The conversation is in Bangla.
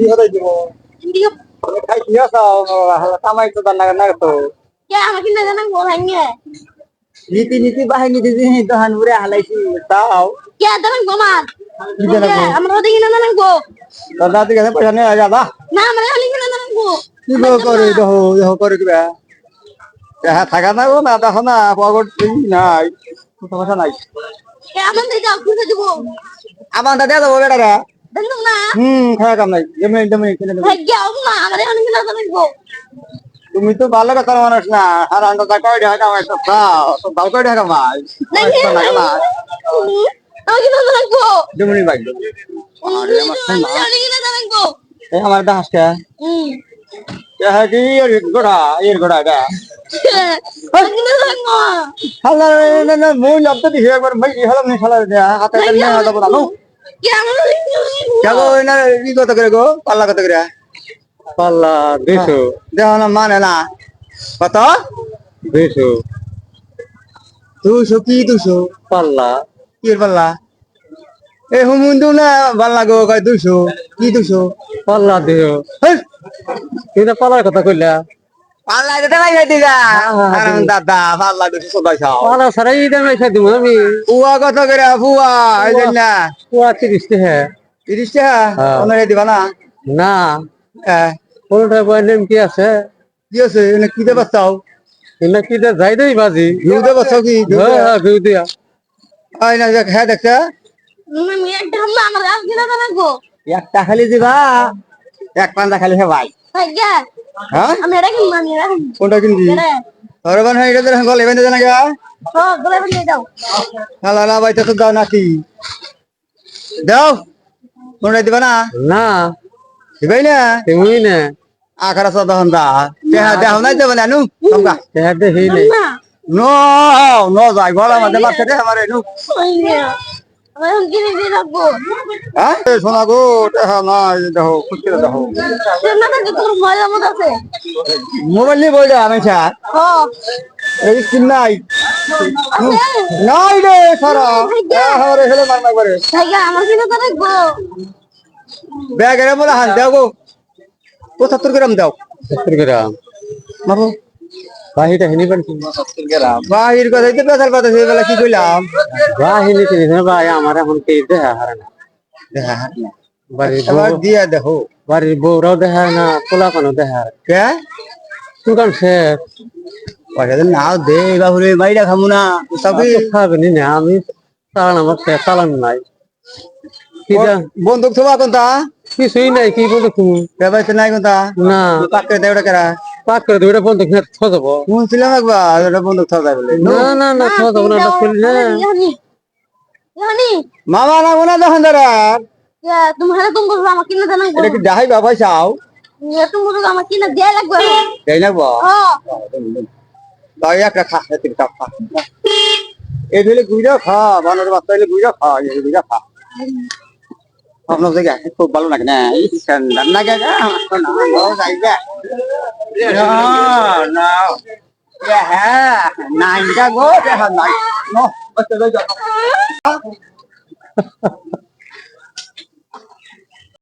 কি হতে দিব খাই কি আছো কামাই তো দান না তো কে আমাকে না জানা বলাইনে নীতি নীতি বাহিনী দিদি দহান উড়ে হালাইছি তাও কে জানা গোমান কি জানা আমরা দেখি না জানা গো দাদা ঠিক আছে পয়সা নিয়ে যাবা না আমরা হলি না জানা গো কি গো করে দেখো করে কিবা হ্যাঁ থাকা না গো না দেখো না পগট নাই সমস্যা নাই কে আমাদের যাও খুঁজে দিব আমার দাদা দেবো বেটারা দেন না খাওয়া কাম নাই এমনি এমনি কিনে দেবো যাও না আমরা হলি না জানা গো তুমি তো ভালো কথা মানুষ না আর আন্দাজ কয় টাকা কামাই তো খাও তো ভালো কয় টাকা কামাই না না আমাকে না জানা গো জমিনি ভাই আরে আমার না হলি না জানা গো এই আমার দাসটা হ্যাঁ কি এর গোড়া গা আমাকে না জানা গো হালা না মই লব্ধ দিছে একবার মই হলাম নি শালা হাতে কানে না দাও না কে আমরা যাবো না কি কত করে গো পাল্লা কত করে পাল্লা 200 দেখো না মানে না কত 200 200 কি 200 পাল্লা কি এর পাল্লা এ হুমুন্দু না পাল্লা গো কয় 200 কি 200 পাল্লা দিও তুই পাল্লার কথা কইলা পাল্লা দিতে নাই দিগা আরাম দাদা পাল্লা 200 সদাইছাও পাল্লা সারাই দাম রাখা দিব আমি বুয়া কত করে বুয়া এই দেন না পুয়া 30 টাকা 30 টাকা ওনারে দিবা না না হ্যাঁ কোনটা বই নেম কি আছে কি আছে এনে কি দে বাচ্চাও এনা কি দে যাই দেই বাজি ভিউ দে বাচ্চাও কি হ্যাঁ ভিউ দিয়া আই না দেখ হ্যাঁ দেখছা আমি একটা আমরা আমাকে না জানা গো একটা খালি দিবা এক পান্তা খালি হে ভাই ভাইয়া হ্যাঁ আমি রাখি আমি রাখি কোনটা কিনবি সরবান হয়ে গেছে গলে বেঁধে জানা গা ও গলে বলে দাও হালা না ভাই তো দাও নাকি দাও কোনটা দিবা না না দিবাই না তুমি না আখারা সদা হন্দা দেহ নাই দেব না নু তোমরা তেহার দেখি নাই না নো নো যাই গলা মধ্যে মারতে দে আমারে নু আমি এখন কিনে দিয়ে রাখবো হ্যাঁ শোনা গো দেখা নাই দেখো খুঁজতে দেখো না থাকে তোর মজা মত আছে মোবাইল নিয়ে বইলে আমি স্যার ও এই স্ক্রিন নাই নাই রে সারা আরে হেলে মার মার করে ভাইয়া আমার কিনে তো রাখবো ব্যাগের মোলা হান দাও গো 75 গ্রাম দাও 70 গ্রাম মারো বাহিটা হিনি পারছি 70 গ্রাম বাহির কথাই তো পেছাল পাতা সেই বেলা কি কইলাম বাহিনি কি না ভাই আমার এখন কে দেখা হারে না দেখা বাড়ি আবার দিয়া দেখো বাড়ির বউরাও দেখা না পোলা কোনো দেখা কে দোকান শেষ পয়সা দেন নাও দে বাবুরে বাইরা খামু না সবই খাবেনি না আমি চালান আমার চালান নাই কি বন্দুক থবা কোনটা কিছুই নাই কি বলতো তুমি ব্যবস্থা নাই কোনটা না পাকড়ে দেওড়া করা পাক করে দুইটা বন্ধ খোঁজব শুনছিলাম একবার এটা বন্দুক থবা বলে না না না খোঁজব না খুলি না ইয়ানি ইয়ানি মামা না কোনা দোকানদার ইয়া তুমি হলে তুমি বলবা আমাকে কিনে দেন এটা কি যাই বাবা চাও ইয়া তুমি বলবা আমাকে কিনে দেয়া লাগবে তাই না বা ও তাই একটা খা তিন কাপ খা এই দিলে গুইরা খা বানর বাচ্চা হইলে গুইরা খা এই গুইরা খা আপনার জায়গা খুব ভালো লাগে না এই ঠান্ডা না গা না ভালো জায়গা না হ্যাঁ নাই গা গো নাই নো বসে যাও